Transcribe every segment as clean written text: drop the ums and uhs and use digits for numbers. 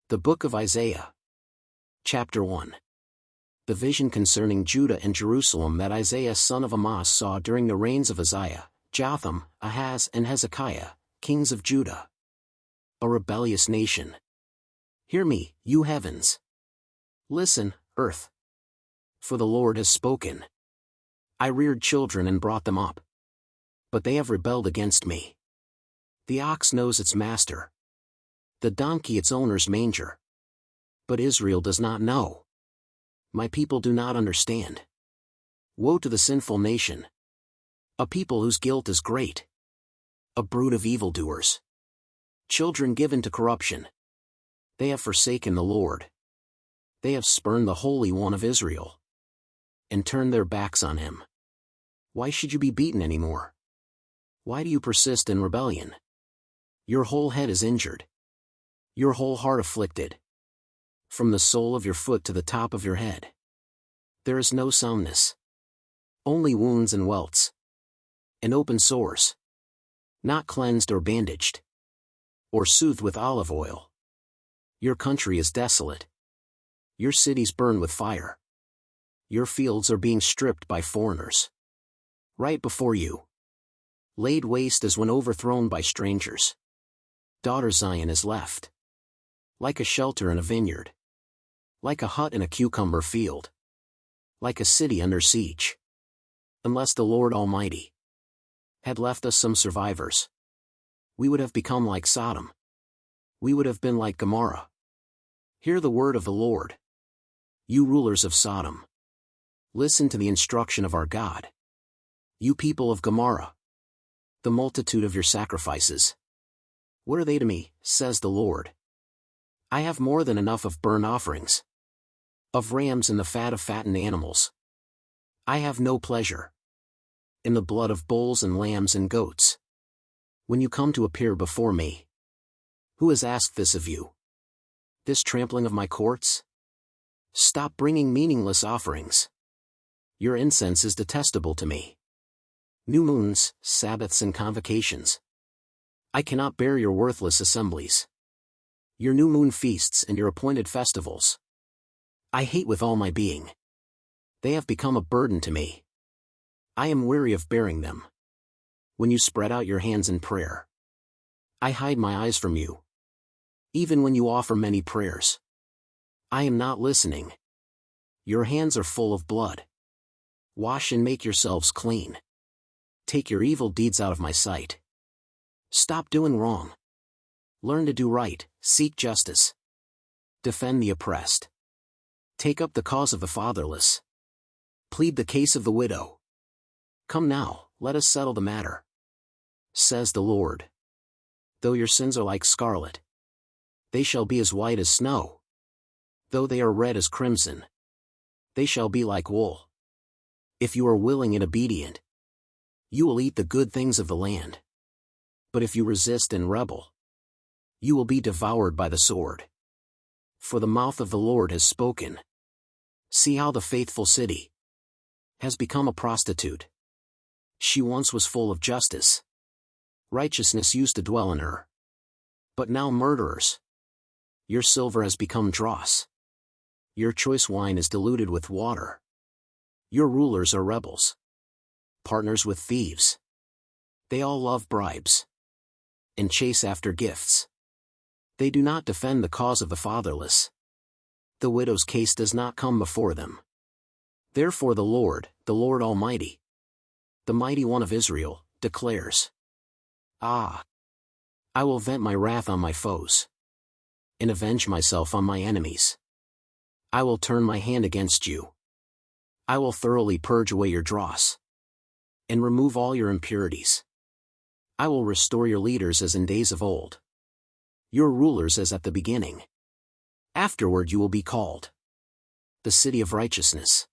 The Book of Isaiah. Chapter 1. The vision concerning Judah and Jerusalem that Isaiah son of Amoz saw during the reigns of Uzziah, Jotham, Ahaz and Hezekiah, kings of Judah. A rebellious nation. Hear me, you heavens. Listen, earth. For the Lord has spoken. I reared children and brought them up. But they have rebelled against me. The ox knows its master. The donkey its owner's manger. But Israel does not know. My people do not understand. Woe to the sinful nation. A people whose guilt is great. A brood of evildoers. Children given to corruption. They have forsaken the Lord. They have spurned the Holy One of Israel. And turned their backs on him. Why should you be beaten anymore? Why do you persist in rebellion? Your whole head is injured. Your whole heart afflicted. From the sole of your foot to the top of your head. There is no soundness. Only wounds and welts. And open sores. Not cleansed or bandaged. Or soothed with olive oil. Your country is desolate. Your cities burn with fire. Your fields are being stripped by foreigners. Right before you. Laid waste as when overthrown by strangers. Daughter Zion is left. Like a shelter in a vineyard. Like a hut in a cucumber field. Like a city under siege. Unless the Lord Almighty had left us some survivors, we would have become like Sodom. We would have been like Gomorrah. Hear the word of the Lord. You rulers of Sodom. Listen to the instruction of our God. You people of Gomorrah. The multitude of your sacrifices. What are they to me, says the Lord? I have more than enough of burnt offerings. Of rams and the fat of fattened animals. I have no pleasure in the blood of bulls and lambs and goats. When you come to appear before me. Who has asked this of you? This trampling of my courts? Stop bringing meaningless offerings. Your incense is detestable to me. New moons, Sabbaths and convocations. I cannot bear your worthless assemblies. Your new moon feasts and your appointed festivals. I hate with all my being. They have become a burden to me. I am weary of bearing them. When you spread out your hands in prayer, I hide my eyes from you. Even when you offer many prayers, I am not listening. Your hands are full of blood. Wash and make yourselves clean. Take your evil deeds out of my sight. Stop doing wrong. Learn to do right, seek justice. Defend the oppressed. Take up the cause of the fatherless. Plead the case of the widow. Come now, let us settle the matter. Says the Lord. Though your sins are like scarlet, they shall be as white as snow. Though they are red as crimson, they shall be like wool. If you are willing and obedient, you will eat the good things of the land. But if you resist and rebel, you will be devoured by the sword. For the mouth of the Lord has spoken. See how the faithful city has become a prostitute. She once was full of justice. Righteousness used to dwell in her. But now murderers. Your silver has become dross. Your choice wine is diluted with water. Your rulers are rebels. Partners with thieves. They all love bribes. And chase after gifts. They do not defend the cause of the fatherless. The widow's case does not come before them. Therefore the Lord Almighty, the Mighty One of Israel, declares, I will vent my wrath on my foes, and avenge myself on my enemies. I will turn my hand against you. I will thoroughly purge away your dross, and remove all your impurities. I will restore your leaders as in days of old. Your rulers as at the beginning. Afterward you will be called the city of righteousness.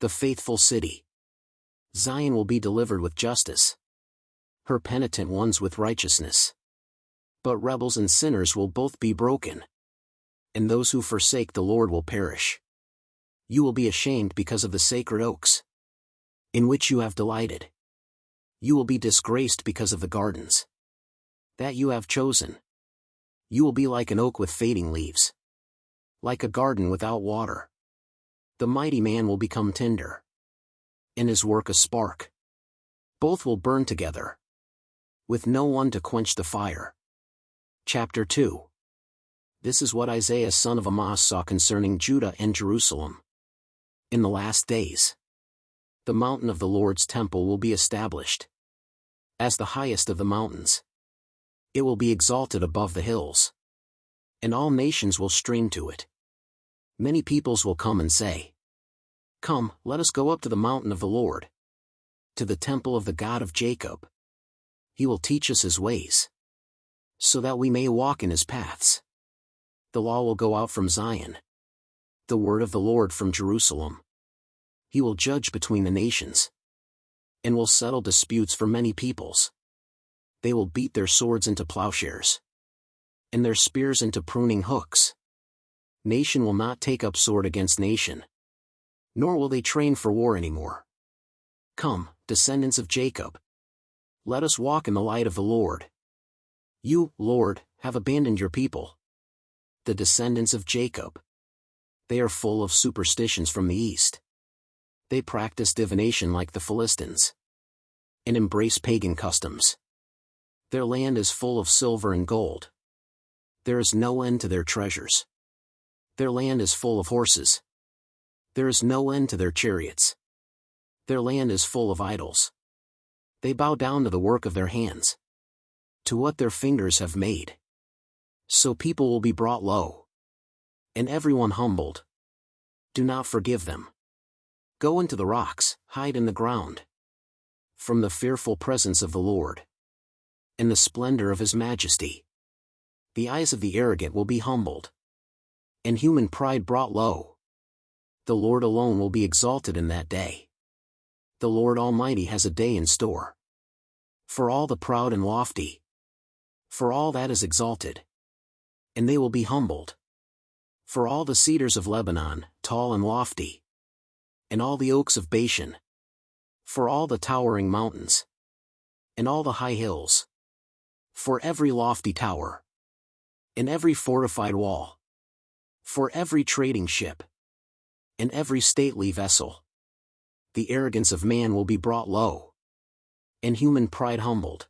The faithful city. Zion will be delivered with justice. Her penitent ones with righteousness. But rebels and sinners will both be broken. And those who forsake the Lord will perish. You will be ashamed because of the sacred oaks, in which you have delighted. You will be disgraced because of the gardens that you have chosen. You will be like an oak with fading leaves, like a garden without water. The mighty man will become tinder, and his work a spark. Both will burn together, with no one to quench the fire. Chapter 2. This is what Isaiah son of Amoz saw concerning Judah and Jerusalem. In the last days, the mountain of the Lord's temple will be established as the highest of the mountains. It will be exalted above the hills, and all nations will stream to it. Many peoples will come and say, "Come, let us go up to the mountain of the Lord, to the temple of the God of Jacob. He will teach us his ways, so that we may walk in his paths." The law will go out from Zion, the word of the Lord from Jerusalem. He will judge between the nations, and will settle disputes for many peoples. They will beat their swords into plowshares, and their spears into pruning hooks. Nation will not take up sword against nation, nor will they train for war anymore. Come, descendants of Jacob, let us walk in the light of the Lord. You, Lord, have abandoned your people, the descendants of Jacob. They are full of superstitions from the east. They practice divination like the Philistines, and embrace pagan customs. Their land is full of silver and gold. There is no end to their treasures. Their land is full of horses. There is no end to their chariots. Their land is full of idols. They bow down to the work of their hands, to what their fingers have made. So people will be brought low, and everyone humbled. Do not forgive them. Go into the rocks, hide in the ground, from the fearful presence of the Lord, and the splendor of his majesty. The eyes of the arrogant will be humbled, and human pride brought low. The Lord alone will be exalted in that day. The Lord Almighty has a day in store for all the proud and lofty, for all that is exalted, and they will be humbled. For all the cedars of Lebanon, tall and lofty, and all the oaks of Bashan, for all the towering mountains, and all the high hills, for every lofty tower, and every fortified wall, for every trading ship, and every stately vessel. The arrogance of man will be brought low, and human pride humbled.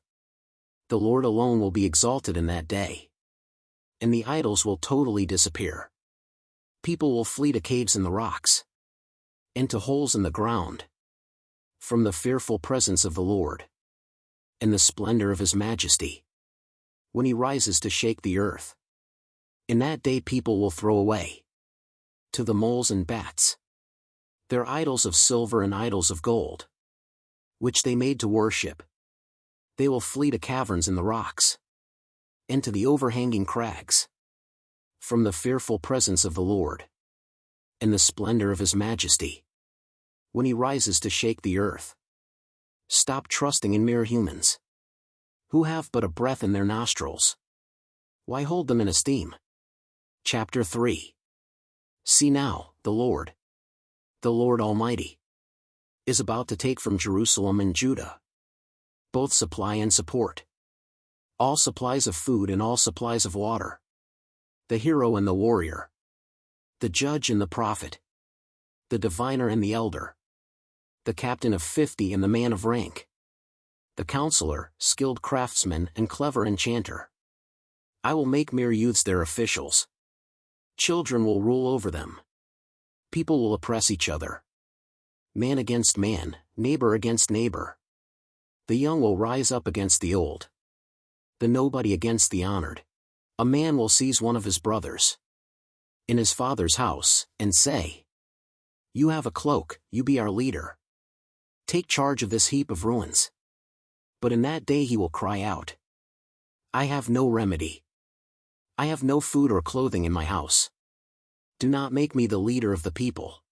The Lord alone will be exalted in that day, and the idols will totally disappear. People will flee to caves in the rocks, and to holes in the ground, from the fearful presence of the Lord, and the splendor of his majesty, when he rises to shake the earth. In that day people will throw away, to the moles and bats, their idols of silver and idols of gold, which they made to worship. They will flee to caverns in the rocks, and to the overhanging crags, from the fearful presence of the Lord, and the splendor of his majesty, when he rises to shake the earth. Stop trusting in mere humans, who have but a breath in their nostrils. Why hold them in esteem? Chapter 3. See now, the Lord Almighty, is about to take from Jerusalem and Judah both supply and support, all supplies of food and all supplies of water, the hero and the warrior, the judge and the prophet, the diviner and the elder, the captain of 50 and the man of rank, the counselor, skilled craftsman and clever enchanter. I will make mere youths their officials. Children will rule over them. People will oppress each other. Man against man, neighbor against neighbor. The young will rise up against the old, the nobody against the honored. A man will seize one of his brothers in his father's house, and say, "You have a cloak, you be our leader. Take charge of this heap of ruins." But in that day he will cry out, "I have no remedy. I have no food or clothing in my house. Do not make me the leader of the people."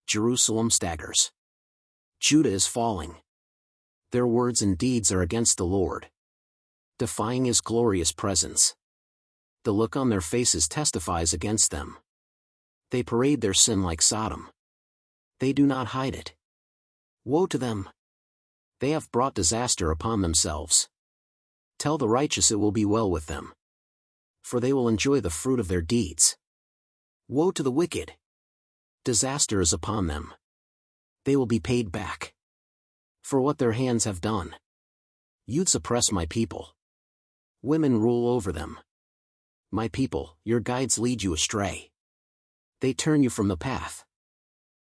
Jerusalem staggers. Judah is falling. Their words and deeds are against the Lord, defying his glorious presence. The look on their faces testifies against them. They parade their sin like Sodom. They do not hide it. Woe to them! They have brought disaster upon themselves. Tell the righteous it will be well with them. for they will enjoy the fruit of their deeds. Woe to the wicked! Disaster is upon them. They will be paid back for what their hands have done. Youths oppress my people. Women rule over them. My people, your guides lead you astray. They turn you from the path.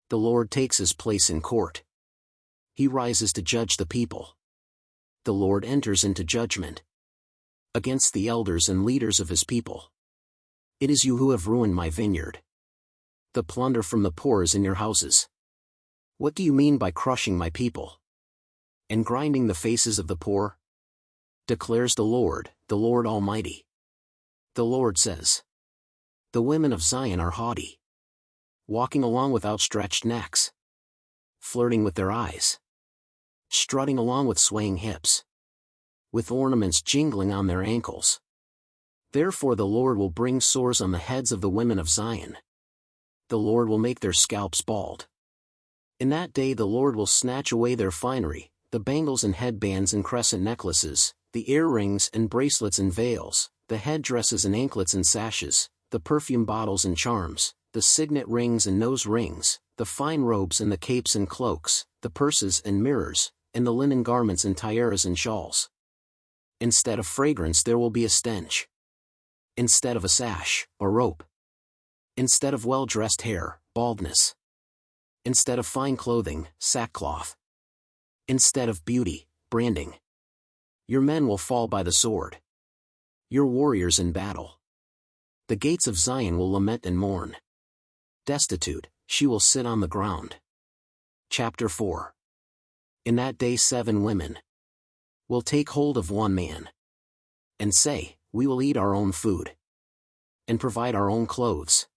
The Lord takes his place in court. He rises to judge the people. The Lord enters into judgment against the elders and leaders of his people. It is you who have ruined my vineyard. The plunder from the poor is in your houses. What do you mean by crushing my people and grinding the faces of the poor? Declares the Lord Almighty. The Lord says, the women of Zion are haughty, walking along with outstretched necks, flirting with their eyes, strutting along with swaying hips, with ornaments jingling on their ankles. Therefore the Lord will bring sores on the heads of the women of Zion. The Lord will make their scalps bald. In that day the Lord will snatch away their finery, the bangles and headbands and crescent necklaces, the earrings and bracelets and veils, the headdresses and anklets and sashes, the perfume bottles and charms, the signet rings and nose rings, the fine robes and the capes and cloaks, the purses and mirrors, and the linen garments and tiaras and shawls. Instead of fragrance there will be a stench. Instead of a sash, a rope. Instead of well-dressed hair, baldness. Instead of fine clothing, sackcloth. Instead of beauty, branding. Your men will fall by the sword. Your warriors in battle. The gates of Zion will lament and mourn. Destitute, she will sit on the ground. Chapter 4. In that day 7 women will take hold of one man and say, we will eat our own food and provide our own clothes.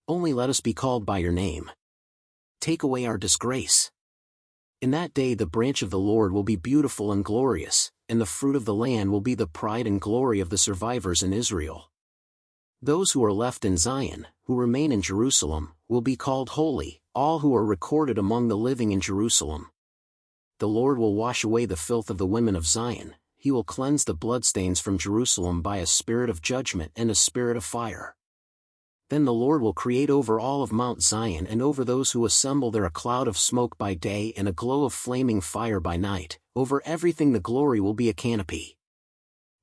Only let us be called by your name. Take away our disgrace. In that day the branch of the Lord will be beautiful and glorious, and the fruit of the land will be the pride and glory of the survivors in Israel. Those who are left in Zion, who remain in Jerusalem, will be called holy, all who are recorded among the living in Jerusalem. The Lord will wash away the filth of the women of Zion, he will cleanse the bloodstains from Jerusalem by a spirit of judgment and a spirit of fire. Then the Lord will create over all of Mount Zion and over those who assemble there a cloud of smoke by day and a glow of flaming fire by night. Over everything the glory will be a canopy.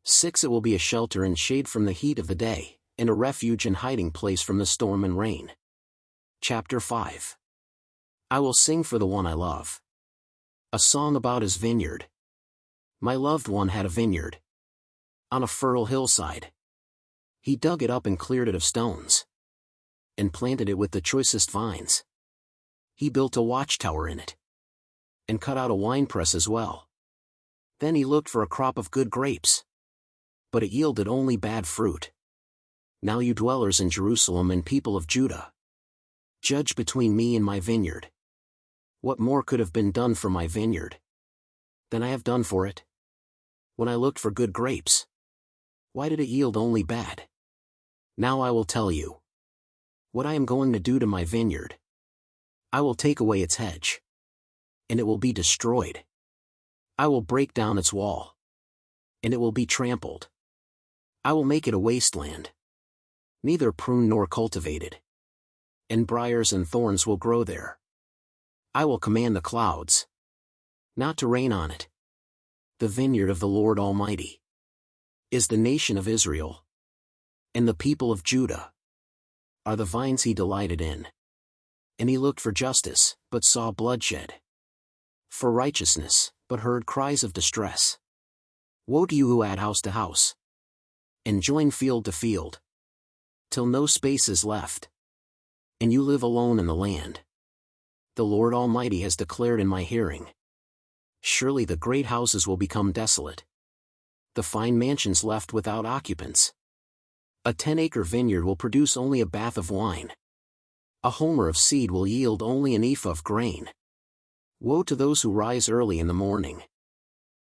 6 It will be a shelter and shade from the heat of the day, and a refuge and hiding place from the storm and rain. Chapter 5. I will sing for the one I love. A song about his vineyard. My loved one had a vineyard on a fertile hillside. He dug it up and cleared it of stones, and planted it with the choicest vines. He built a watchtower in it, and cut out a winepress as well. Then he looked for a crop of good grapes, but it yielded only bad fruit. Now you dwellers in Jerusalem and people of Judah, judge between me and my vineyard. What more could have been done for my vineyard than I have done for it? When I looked for good grapes, why did it yield only bad? Now I will tell you what I am going to do to my vineyard. I will take away its hedge, and it will be destroyed. I will break down its wall, and it will be trampled. I will make it a wasteland, neither pruned nor cultivated, and briars and thorns will grow there. I will command the clouds not to rain on it. The vineyard of the Lord Almighty is the nation of Israel, and the people of Judah are the vines he delighted in. And he looked for justice, but saw bloodshed, for righteousness, but heard cries of distress. Woe to you who add house to house, and join field to field, till no space is left, and you live alone in the land. The Lord Almighty has declared in my hearing, surely the great houses will become desolate, the fine mansions left without occupants. A 10-acre vineyard will produce only a bath of wine. A homer of seed will yield only an ephah of grain. Woe to those who rise early in the morning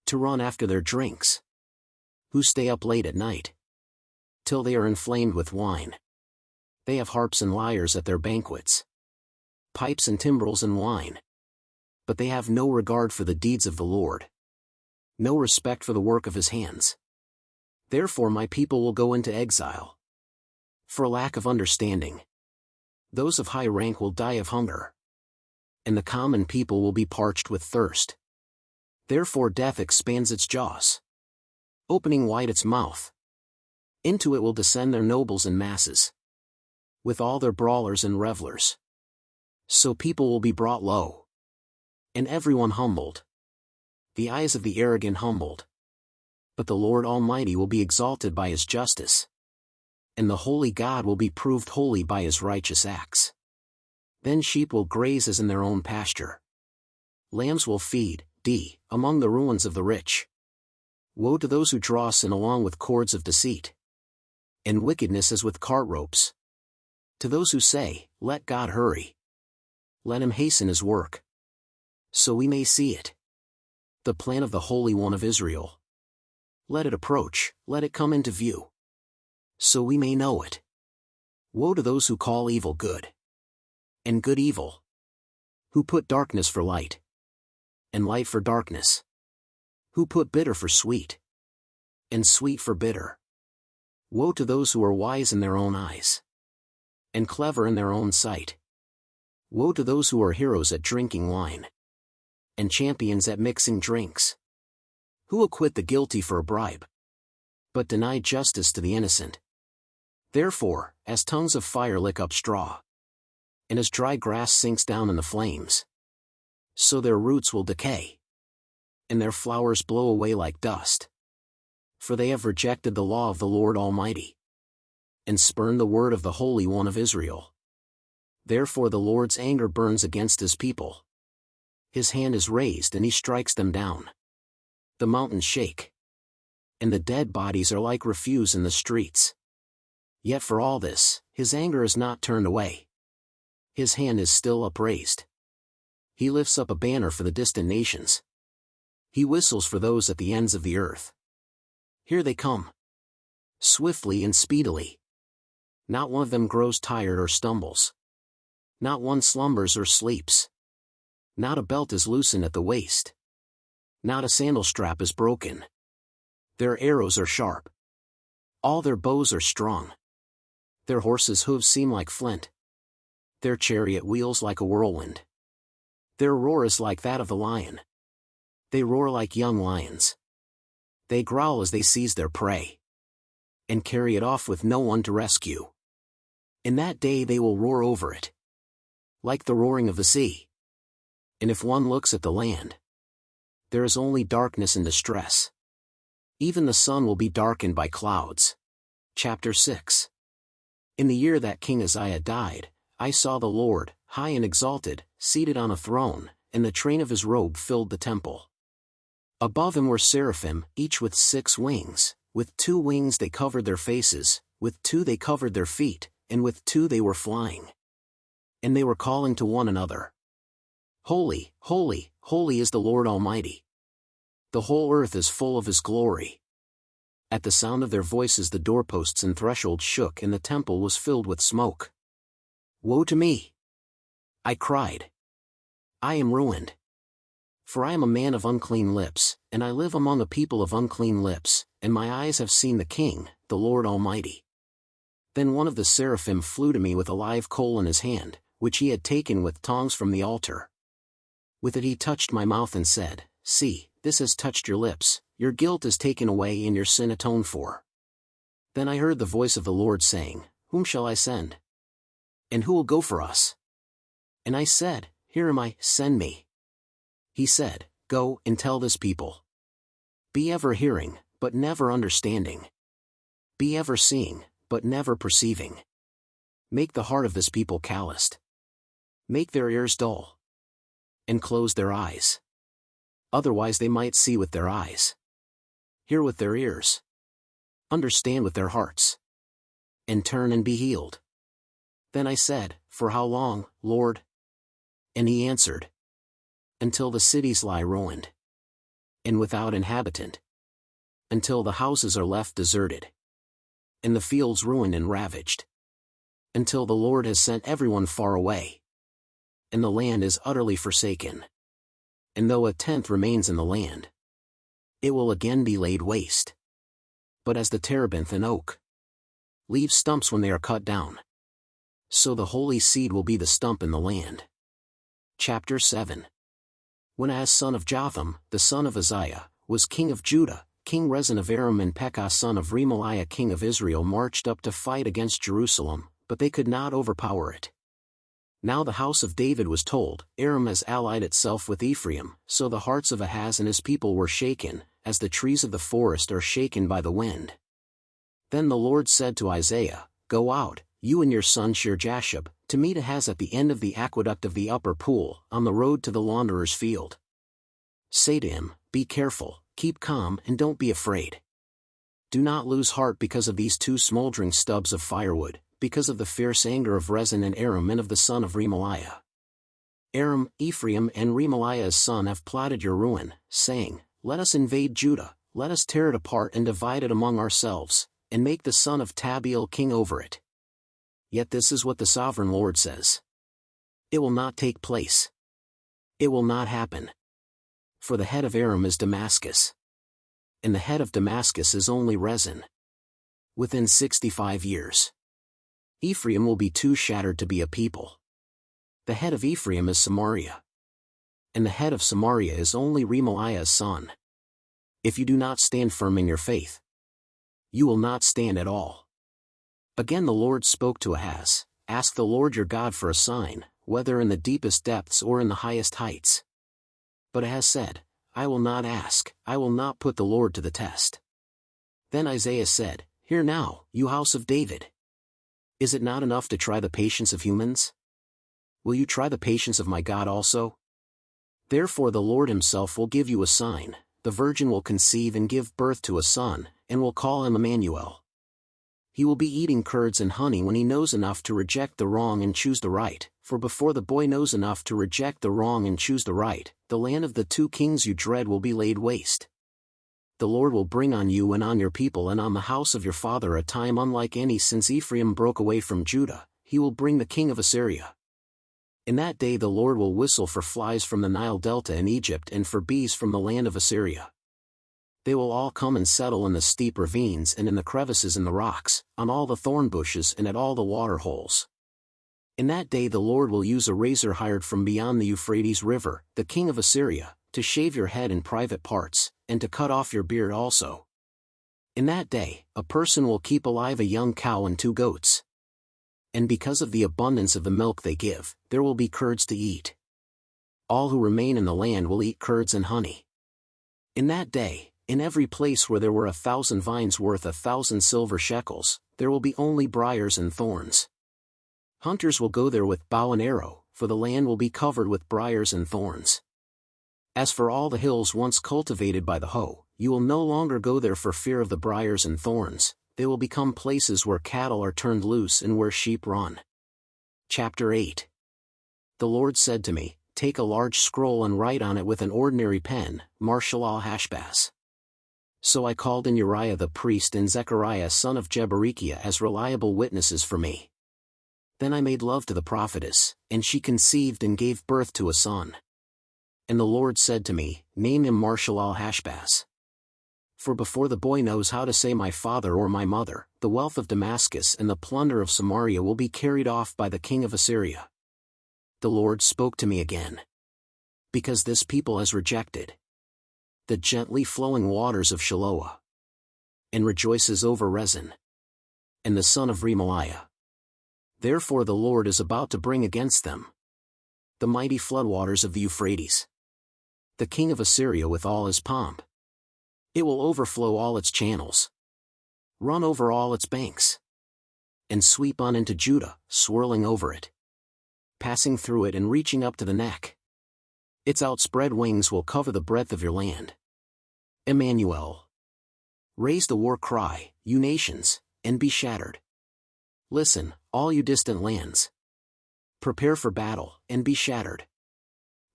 to run after their drinks, who stay up late at night till they are inflamed with wine. They have harps and lyres at their banquets, pipes and timbrels and wine. But they have no regard for the deeds of the Lord, no respect for the work of his hands. Therefore my people will go into exile. For lack of understanding. Those of high rank will die of hunger. And the common people will be parched with thirst. Therefore death expands its jaws, opening wide its mouth. Into it will descend their nobles and masses, with all their brawlers and revelers. So people will be brought low, and everyone humbled. The eyes of the arrogant humbled. But the Lord Almighty will be exalted by his justice, and the holy God will be proved holy by his righteous acts. Then sheep will graze as in their own pasture. Lambs will feed, among the ruins of the rich. Woe to those who draw sin along with cords of deceit, and wickedness as with cart ropes. To those who say, let God hurry. Let him hasten his work, so we may see it. The plan of the Holy One of Israel. Let it approach, let it come into view, so we may know it. Woe to those who call evil good, and good evil, who put darkness for light, and light for darkness, who put bitter for sweet, and sweet for bitter. Woe to those who are wise in their own eyes, and clever in their own sight. Woe to those who are heroes at drinking wine, and champions at mixing drinks, who acquit the guilty for a bribe, but deny justice to the innocent. Therefore, as tongues of fire lick up straw, and as dry grass sinks down in the flames, so their roots will decay, and their flowers blow away like dust. For they have rejected the law of the Lord Almighty, and spurned the word of the Holy One of Israel. Therefore the Lord's anger burns against his people. His hand is raised and he strikes them down. The mountains shake, and the dead bodies are like refuse in the streets. Yet for all this, his anger is not turned away. His hand is still upraised. He lifts up a banner for the distant nations. He whistles for those at the ends of the earth. Here they come, swiftly and speedily. Not one of them grows tired or stumbles. Not one slumbers or sleeps. Not a belt is loosened at the waist. Not a sandal strap is broken. Their arrows are sharp. All their bows are strong. Their horses' hooves seem like flint. Their chariot wheels like a whirlwind. Their roar is like that of the lion. They roar like young lions. They growl as they seize their prey, and carry it off with no one to rescue. In that day they will roar over it, like the roaring of the sea. And if one looks at the land, there is only darkness and distress. Even the sun will be darkened by clouds. Chapter 6. In the year that King Uzziah died, I saw the Lord, high and exalted, seated on a throne, and the train of his robe filled the temple. Above him were seraphim, each with 6 wings. With 2 wings they covered their faces, with 2 they covered their feet, and with 2 they were flying. And they were calling to one another, Holy, holy, holy is the Lord Almighty. The whole earth is full of his glory. At the sound of their voices the doorposts and thresholds shook and the temple was filled with smoke. Woe to me! I cried. I am ruined. For I am a man of unclean lips, and I live among a people of unclean lips, and my eyes have seen the King, the Lord Almighty. Then one of the seraphim flew to me with a live coal in his hand, which he had taken with tongs from the altar. With it he touched my mouth and said, See, this has touched your lips, your guilt is taken away and your sin atoned for. Then I heard the voice of the Lord saying, Whom shall I send? And who will go for us? And I said, Here am I, send me. He said, Go and tell this people. Be ever hearing, but never understanding. Be ever seeing, but never perceiving. Make the heart of this people calloused. Make their ears dull, and close their eyes. Otherwise they might see with their eyes, hear with their ears, understand with their hearts, and turn and be healed. Then I said, For how long, Lord? And he answered, Until the cities lie ruined, and without inhabitant, until the houses are left deserted, and the fields ruined and ravaged, until the Lord has sent everyone far away, and the land is utterly forsaken. And though 1/10 remains in the land, it will again be laid waste. but as the terebinth and oak leave stumps when they are cut down, so the holy seed will be the stump in the land. Chapter 7. When Ahaz son of Jotham, the son of Uzziah, was king of Judah, King Rezin of Aram and Pekah son of Remaliah king of Israel marched up to fight against Jerusalem, but they could not overpower it. Now the house of David was told, Aram has allied itself with Ephraim, so the hearts of Ahaz and his people were shaken, as the trees of the forest are shaken by the wind. Then the Lord said to Isaiah, Go out, you and your son Shear-Jashub, to meet Ahaz at the end of the aqueduct of the upper pool, on the road to the launderer's field. Say to him, Be careful, keep calm and don't be afraid. Do not lose heart because of these two smoldering stubs of firewood, because of the fierce anger of Rezin and Aram and of the son of Remaliah. Aram, Ephraim and Remaliah's son have plotted your ruin, saying, Let us invade Judah, let us tear it apart and divide it among ourselves, and make the son of Tabeel king over it. Yet this is what the sovereign Lord says. It will not take place. It will not happen. For the head of Aram is Damascus, and the head of Damascus is only Rezin. Within 65 years, Ephraim will be too shattered to be a people. The head of Ephraim is Samaria, and the head of Samaria is only Remaliah's son. If you do not stand firm in your faith, you will not stand at all. Again the Lord spoke to Ahaz, Ask the Lord your God for a sign, whether in the deepest depths or in the highest heights. But Ahaz said, I will not ask, I will not put the Lord to the test. Then Isaiah said, Hear now, you house of David. Is it not enough to try the patience of humans? Will you try the patience of my God also? Therefore the Lord himself will give you a sign, the virgin will conceive and give birth to a son, and will call him Emmanuel. He will be eating curds and honey when he knows enough to reject the wrong and choose the right, for before the boy knows enough to reject the wrong and choose the right, the land of the two kings you dread will be laid waste. The Lord will bring on you and on your people and on the house of your father a time unlike any since Ephraim broke away from Judah, he will bring the king of Assyria. In that day the Lord will whistle for flies from the Nile Delta in Egypt and for bees from the land of Assyria. They will all come and settle in the steep ravines and in the crevices in the rocks, on all the thorn bushes and at all the water holes. In that day the Lord will use a razor hired from beyond the Euphrates River, the king of Assyria, to shave your head in private parts, and to cut off your beard also. In that day, a person will keep alive a young cow and 2 goats. And because of the abundance of the milk they give, there will be curds to eat. All who remain in the land will eat curds and honey. In that day, in every place where there were 1,000 vines worth 1,000 silver shekels, there will be only briars and thorns. Hunters will go there with bow and arrow, for the land will be covered with briars and thorns. As for all the hills once cultivated by the hoe, you will no longer go there for fear of the briars and thorns, they will become places where cattle are turned loose and where sheep run. Chapter 8. The Lord said to me, Take a large scroll and write on it with an ordinary pen, Marshalal-Hashbaz. So I called in Uriah the priest and Zechariah son of Jeberechiah as reliable witnesses for me. Then I made love to the prophetess, and she conceived and gave birth to a son. And the Lord said to me, Name him Marshalal-Hashbaz. For before the boy knows how to say my father or my mother, the wealth of Damascus and the plunder of Samaria will be carried off by the king of Assyria. The Lord spoke to me again. Because this people has rejected the gently flowing waters of Shiloah, and rejoices over Rezin, and the son of Remaliah. Therefore the Lord is about to bring against them the mighty floodwaters of the Euphrates, the king of Assyria with all his pomp. It will overflow all its channels, run over all its banks, and sweep on into Judah, swirling over it, passing through it and reaching up to the neck. Its outspread wings will cover the breadth of your land. Emmanuel. Raise the war cry, you nations, and be shattered. Listen, all you distant lands. Prepare for battle, and be shattered.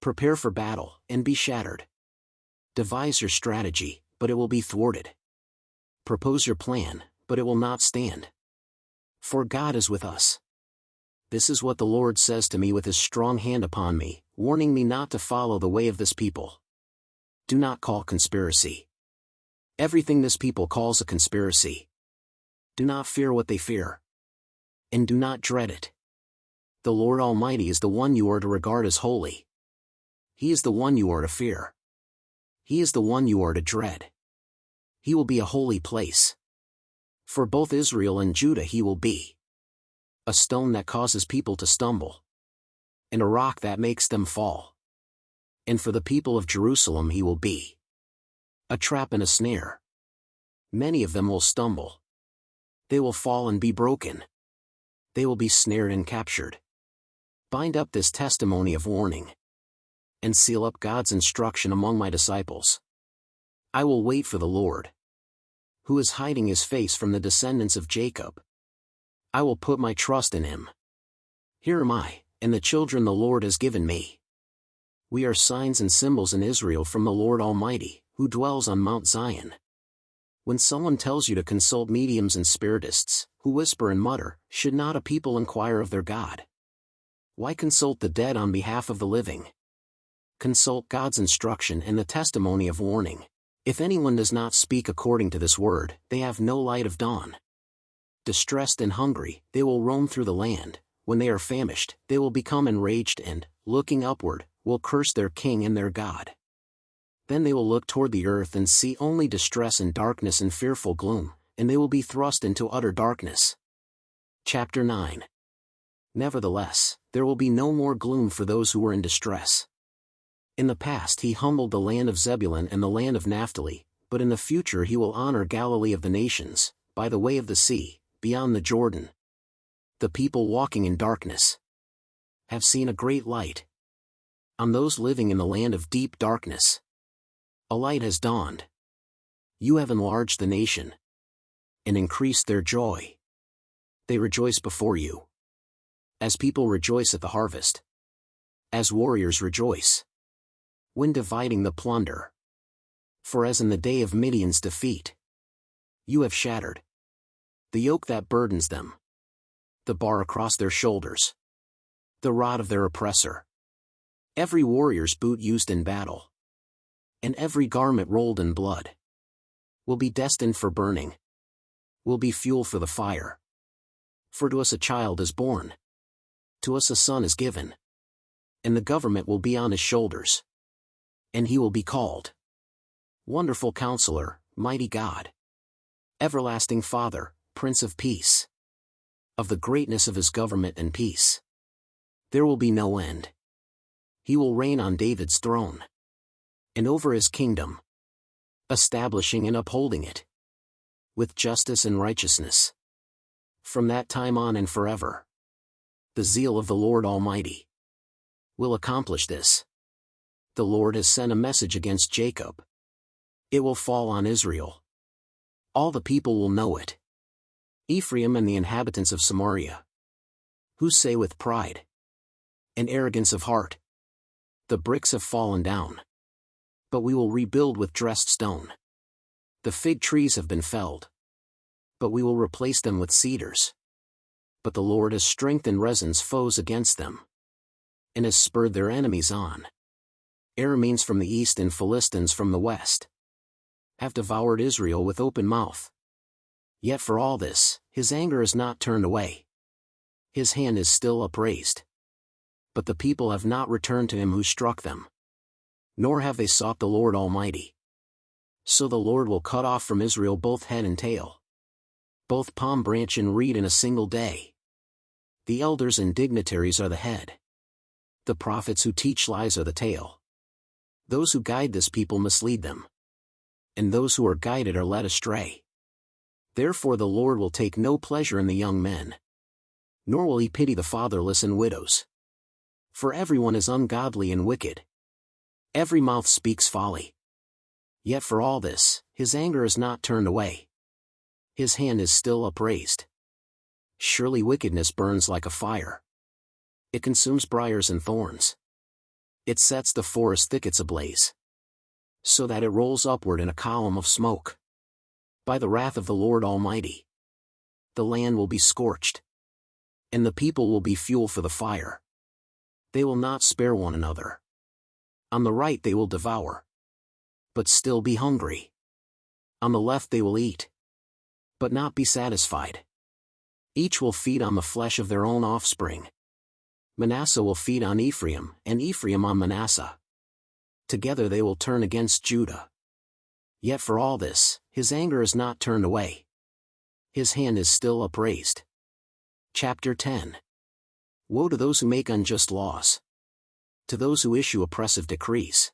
Prepare for battle, and be shattered. Devise your strategy, but it will be thwarted. Propose your plan, but it will not stand. For God is with us. This is what the Lord says to me with his strong hand upon me, warning me not to follow the way of this people. Do not call conspiracy. everything this people calls a conspiracy. Do not fear what they fear. And do not dread it. The Lord Almighty is the one you are to regard as holy. He is the one you are to fear. He is the one you are to dread. He will be a holy place. For both Israel and Judah he will be a stone that causes people to stumble, and a rock that makes them fall. And for the people of Jerusalem he will be a trap and a snare. Many of them will stumble. They will fall and be broken. They will be snared and captured. Bind up this testimony of warning, and seal up God's instruction among my disciples. I will wait for the Lord, who is hiding his face from the descendants of Jacob. I will put my trust in him. Here am I, and the children the Lord has given me. We are signs and symbols in Israel from the Lord Almighty, who dwells on Mount Zion. When someone tells you to consult mediums and spiritists, who whisper and mutter, should not a people inquire of their God? Why consult the dead on behalf of the living? Consult God's instruction and the testimony of warning. If anyone does not speak according to this word, they have no light of dawn. Distressed and hungry, they will roam through the land. When they are famished, they will become enraged and, looking upward, will curse their king and their God. Then they will look toward the earth and see only distress and darkness and fearful gloom, and they will be thrust into utter darkness. Chapter 9. Nevertheless, there will be no more gloom for those who were in distress. In the past he humbled the land of Zebulun and the land of Naphtali, but in the future he will honor Galilee of the nations, by the way of the sea, beyond the Jordan. The people walking in darkness have seen a great light. On those living in the land of deep darkness, a light has dawned. You have enlarged the nation and increased their joy. They rejoice before you, as people rejoice at the harvest, as warriors rejoice when dividing the plunder. For as in the day of Midian's defeat, you have shattered the yoke that burdens them, the bar across their shoulders, the rod of their oppressor, every warrior's boot used in battle, and every garment rolled in blood, will be destined for burning, will be fuel for the fire. For to us a child is born, to us a son is given, and the government will be on his shoulders. And he will be called Wonderful Counselor, Mighty God, Everlasting Father, Prince of Peace. Of the greatness of his government and peace there will be no end. He will reign on David's throne and over his kingdom, establishing and upholding it with justice and righteousness from that time on and forever. The zeal of the Lord Almighty will accomplish this. The Lord has sent a message against Jacob. It will fall on Israel. All the people will know it. Ephraim and the inhabitants of Samaria, who say with pride and arrogance of heart, the bricks have fallen down, but we will rebuild with dressed stone. The fig trees have been felled, but we will replace them with cedars. But the Lord has strengthened Rezin's foes against them, and has spurred their enemies on. Arameans from the east and Philistines from the west have devoured Israel with open mouth. Yet for all this, his anger is not turned away. His hand is still upraised. But the people have not returned to him who struck them, nor have they sought the Lord Almighty. So the Lord will cut off from Israel both head and tail, both palm branch and reed in a single day. The elders and dignitaries are the head. The prophets who teach lies are the tail. Those who guide this people mislead them, and those who are guided are led astray. Therefore the Lord will take no pleasure in the young men, nor will he pity the fatherless and widows. For everyone is ungodly and wicked. Every mouth speaks folly. Yet for all this, his anger is not turned away. His hand is still upraised. Surely wickedness burns like a fire. It consumes briars and thorns. It sets the forest thickets ablaze, so that it rolls upward in a column of smoke. By the wrath of the Lord Almighty, the land will be scorched, and the people will be fuel for the fire. They will not spare one another. On the right they will devour, but still be hungry. On the left they will eat, but not be satisfied. Each will feed on the flesh of their own offspring. Manasseh will feed on Ephraim, and Ephraim on Manasseh. Together they will turn against Judah. Yet for all this, his anger is not turned away. His hand is still upraised. Chapter 10. Woe to those who make unjust laws, to those who issue oppressive decrees,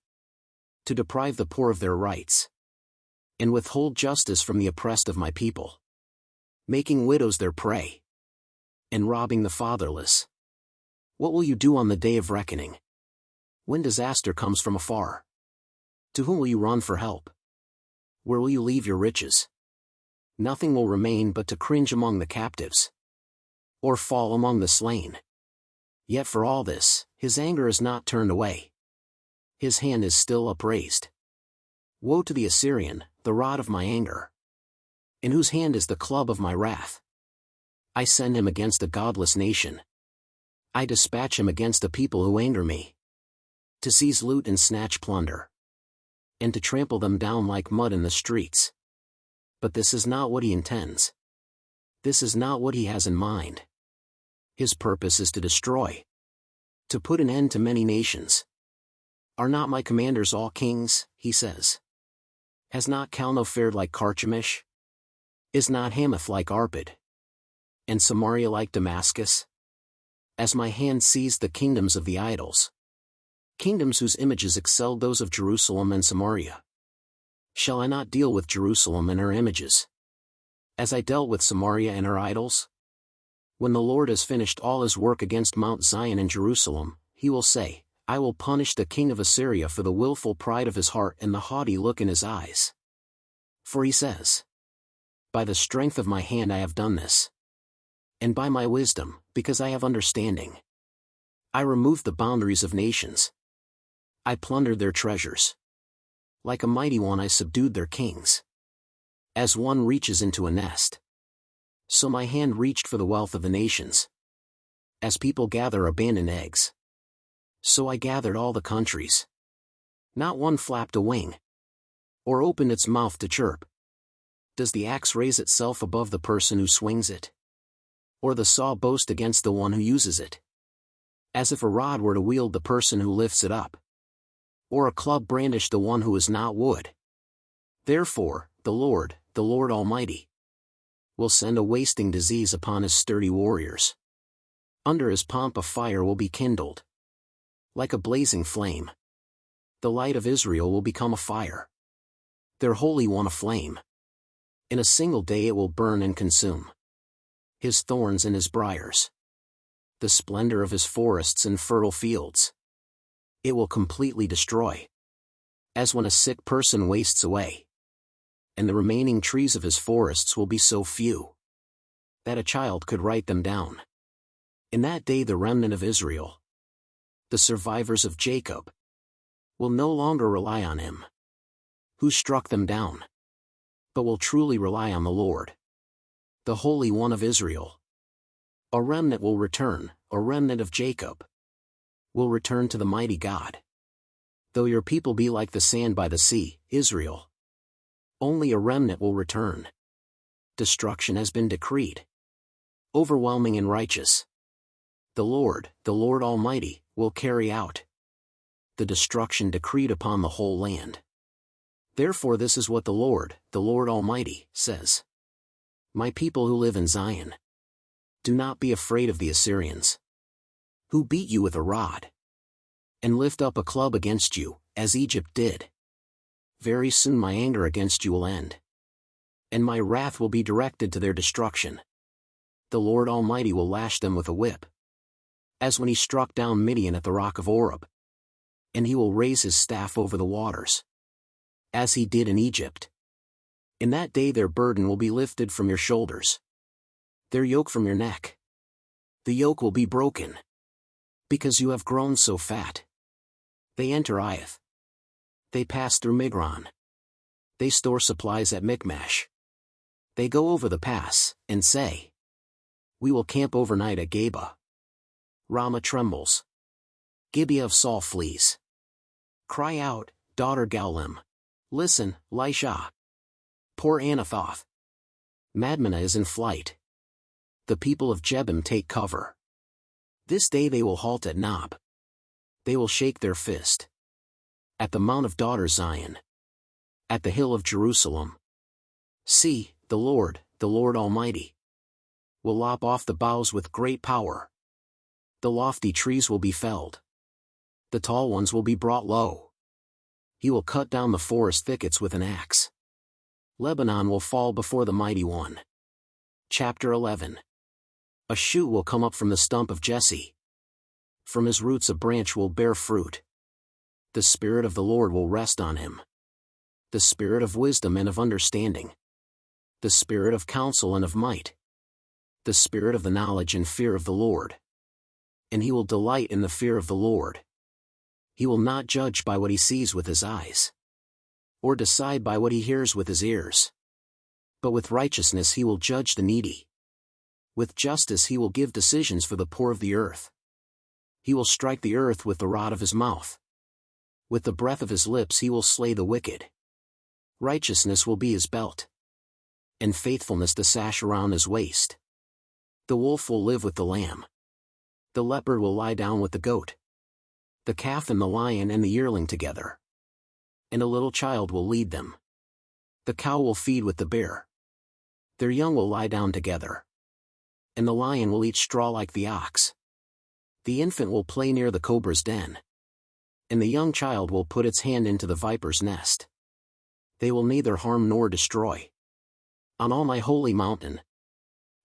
to deprive the poor of their rights, and withhold justice from the oppressed of my people, making widows their prey, and robbing the fatherless. What will you do on the day of reckoning, when disaster comes from afar? To whom will you run for help? Where will you leave your riches? Nothing will remain but to cringe among the captives, or fall among the slain. Yet for all this, his anger is not turned away. His hand is still upraised. Woe to the Assyrian, the rod of my anger, in whose hand is the club of my wrath. I send him against a godless nation. I dispatch him against a people who anger me, to seize loot and snatch plunder, and to trample them down like mud in the streets. But this is not what he intends. This is not what he has in mind. His purpose is to destroy, to put an end to many nations. Are not my commanders all kings, he says? Has not Calno fared like Carchemish? Is not Hamath like Arpad? And Samaria like Damascus? As my hand seized the kingdoms of the idols, kingdoms whose images excelled those of Jerusalem and Samaria. Shall I not deal with Jerusalem and her images, as I dealt with Samaria and her idols? When the Lord has finished all his work against Mount Zion and Jerusalem, he will say, I will punish the king of Assyria for the willful pride of his heart and the haughty look in his eyes. For he says, by the strength of my hand I have done this, and by my wisdom, because I have understanding. I removed the boundaries of nations. I plundered their treasures. Like a mighty one I subdued their kings. As one reaches into a nest, so my hand reached for the wealth of the nations. As people gather abandoned eggs, so I gathered all the countries. Not one flapped a wing, or opened its mouth to chirp. Does the axe raise itself above the person who swings it? Or the saw boast against the one who uses it? As if a rod were to wield the person who lifts it up, or a club brandish the one who is not wood. Therefore, the Lord Almighty, will send a wasting disease upon his sturdy warriors. Under his pomp a fire will be kindled, like a blazing flame. The light of Israel will become a fire, their Holy One a flame. In a single day it will burn and consume his thorns and his briars, the splendor of his forests and fertile fields. It will completely destroy, as when a sick person wastes away. And the remaining trees of his forests will be so few, that a child could write them down. In that day the remnant of Israel, the survivors of Jacob, will no longer rely on him, who struck them down, but will truly rely on the Lord, the Holy One of Israel. A remnant will return, a remnant of Jacob will return to the mighty God. Though your people be like the sand by the sea, Israel, only a remnant will return. Destruction has been decreed, overwhelming and righteous. The Lord Almighty, will carry out the destruction decreed upon the whole land. Therefore this is what the Lord Almighty, says. My people who live in Zion, do not be afraid of the Assyrians, who beat you with a rod, and lift up a club against you, as Egypt did. Very soon my anger against you will end, and my wrath will be directed to their destruction. The Lord Almighty will lash them with a whip, as when he struck down Midian at the rock of Oreb. And he will raise his staff over the waters, as he did in Egypt. In that day their burden will be lifted from your shoulders, their yoke from your neck. The yoke will be broken, because you have grown so fat. They enter Iath. They pass through Migron. They store supplies at Michmash. They go over the pass, and say, we will camp overnight at Geba. Ramah trembles. Gibeah of Saul flees. Cry out, daughter Gallim. Listen, Lisha. Poor Anathoth. Madmenah is in flight. The people of Jebim take cover. This day they will halt at Nob. They will shake their fist. At the mount of daughter Zion. At the hill of Jerusalem. See, the Lord Almighty, will lop off the boughs with great power. The lofty trees will be felled. The tall ones will be brought low. He will cut down the forest thickets with an axe. Lebanon will fall before the mighty one. Chapter 11. A shoot will come up from the stump of Jesse. From his roots a branch will bear fruit. The Spirit of the Lord will rest on him. The Spirit of wisdom and of understanding. The Spirit of counsel and of might. The Spirit of the knowledge and fear of the Lord. And he will delight in the fear of the Lord. He will not judge by what he sees with his eyes, or decide by what he hears with his ears. But with righteousness he will judge the needy. With justice he will give decisions for the poor of the earth. He will strike the earth with the rod of his mouth. With the breath of his lips he will slay the wicked. Righteousness will be his belt, and faithfulness the sash around his waist. The wolf will live with the lamb. The leopard will lie down with the goat. The calf and the lion and the yearling together. And a little child will lead them. The cow will feed with the bear. Their young will lie down together. And the lion will eat straw like the ox. The infant will play near the cobra's den. And the young child will put its hand into the viper's nest. They will neither harm nor destroy. On all my holy mountain.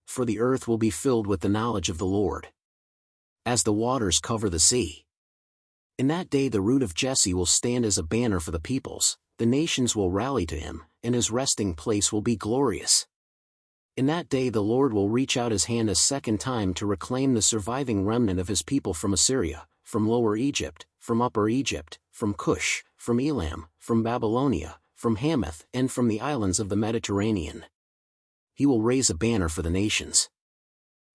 For the earth will be filled with the knowledge of the Lord, as the waters cover the sea. In that day the root of Jesse will stand as a banner for the peoples, the nations will rally to him, and his resting place will be glorious. In that day the Lord will reach out his hand a second time to reclaim the surviving remnant of his people from Assyria, from Lower Egypt, from Upper Egypt, from Cush, from Elam, from Babylonia, from Hamath, and from the islands of the Mediterranean. He will raise a banner for the nations,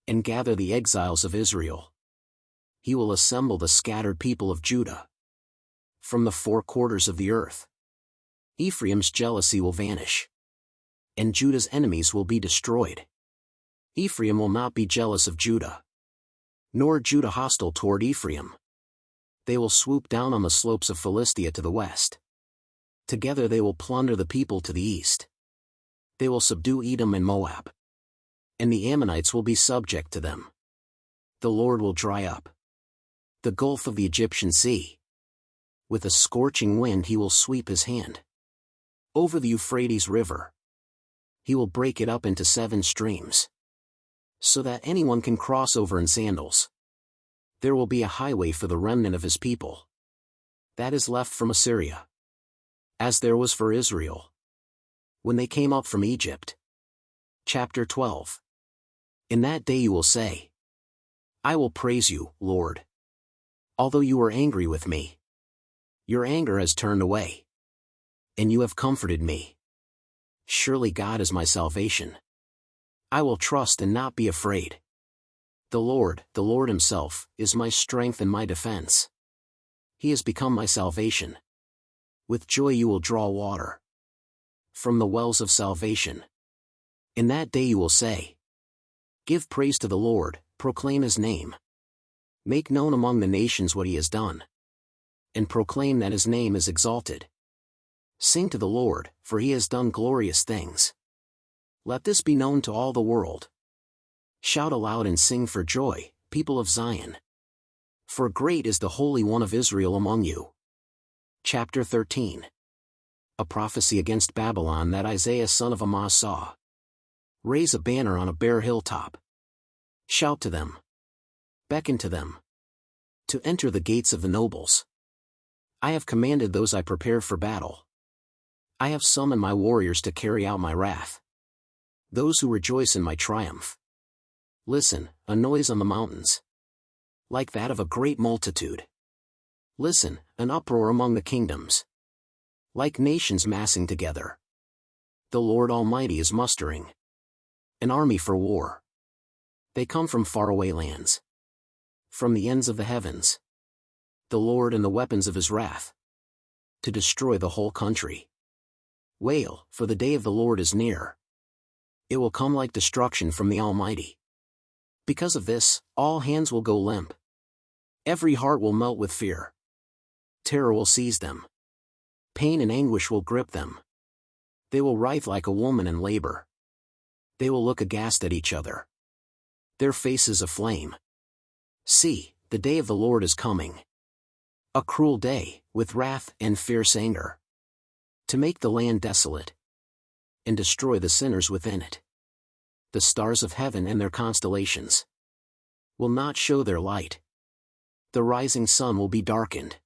and gather the exiles of Israel. He will assemble the scattered people of Judah from the four quarters of the earth. Ephraim's jealousy will vanish, and Judah's enemies will be destroyed. Ephraim will not be jealous of Judah, nor Judah hostile toward Ephraim. They will swoop down on the slopes of Philistia to the west. Together they will plunder the people to the east. They will subdue Edom and Moab, and the Ammonites will be subject to them. The Lord will dry up the gulf of the Egyptian sea. With a scorching wind he will sweep his hand over the Euphrates River. He will break it up into 7 streams, so that anyone can cross over in sandals. There will be a highway for the remnant of his people that is left from Assyria, as there was for Israel when they came up from Egypt. Chapter 12. In that day you will say, I will praise you, Lord. Although you were angry with me, your anger has turned away, and you have comforted me. Surely God is my salvation. I will trust and not be afraid. The Lord himself, is my strength and my defense. He has become my salvation. With joy you will draw water from the wells of salvation. In that day you will say, give praise to the Lord, proclaim his name. Make known among the nations what he has done, and proclaim that his name is exalted. Sing to the Lord, for he has done glorious things. Let this be known to all the world. Shout aloud and sing for joy, people of Zion. For great is the Holy One of Israel among you. Chapter 13. A prophecy against Babylon that Isaiah son of Amoz saw. Raise a banner on a bare hilltop. Shout to them. Beckon to them to enter the gates of the nobles. I have commanded those I prepare for battle. I have summoned my warriors to carry out my wrath, those who rejoice in my triumph. Listen, a noise on the mountains, like that of a great multitude. Listen, an uproar among the kingdoms, like nations massing together. The Lord Almighty is mustering an army for war. They come from faraway lands, from the ends of the heavens. The Lord and the weapons of his wrath, to destroy the whole country. Wail, for the day of the Lord is near. It will come like destruction from the Almighty. Because of this, all hands will go limp. Every heart will melt with fear. Terror will seize them. Pain and anguish will grip them. They will writhe like a woman in labor. They will look aghast at each other, their faces aflame. See, the day of the Lord is coming. A cruel day, with wrath and fierce anger, to make the land desolate, and destroy the sinners within it. The stars of heaven and their constellations will not show their light. The rising sun will be darkened,